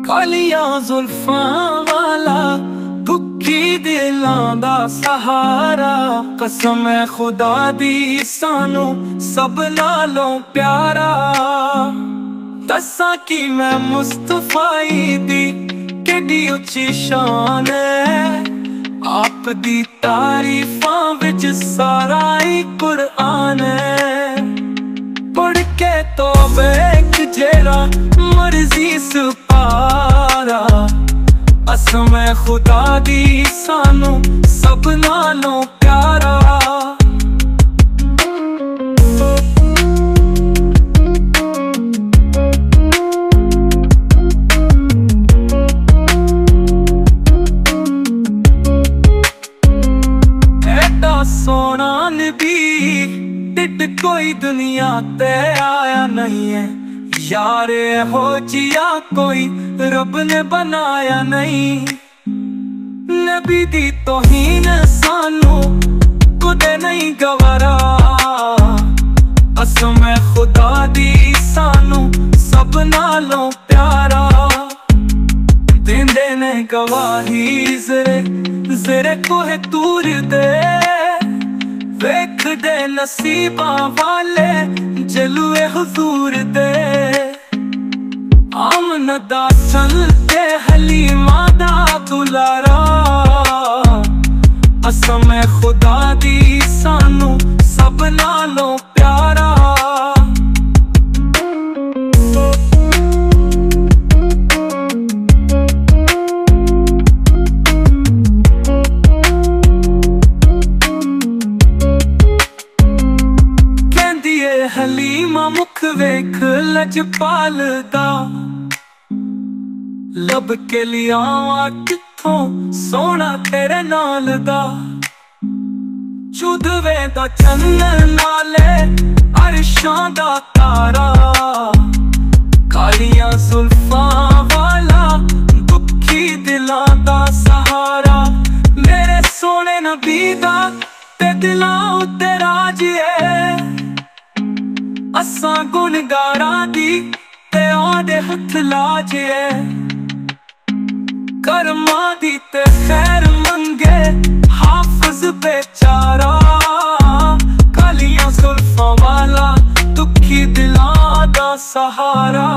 कालियां जुल्फां वाला दुखी दिलां दा सहारा। कसम है खुदा दी सानू सब नालों प्यारा। दसा कि मैं मुस्तफाई दी केडी उच्ची शान है। आप दी तारीफां विच सारा ही कुरान है। पढ़ के तो वेख जेड़ा मर्जी सुपारा। कसम है खुदा दी सानू सब नालों प्यारा। सोना नबी टिट कोई दुनिया ते आया नहीं है। यार हो जिया कोई रब ने बनाया नहीं। नबी दी तौहीन सानू कुदे नहीं गवारा। कसम है खुदा दी सानू सब नालों प्यारा। देंदे ने गवाही ज़रे ज़रे कोहे तूर दे। वेख दे नसीबा वाले जलुए हुजूर दे। आमना दा चलते हलीमा दा दुलारा। कसम है खुदा दी सानू सब नालों प्यारा। हलीमा मुख वेख लजपाल दा। लब के लिया किथों सोना तेरे नाल दा। चुदवे दा चन्न नाले अरशां दा तारा। कालियां जुल्फां वाला दुखी दिलां दा सहारा। मेरे सोने नबी दा ते दिलां उत्ते राज है। असां गुनगारां दी ते ओदे हथ लाज है। कर्मा दी ते खैर मंगे हाफिज बेचारा। कालियां जुल्फां वाला दुखी दिलां दा सहारा।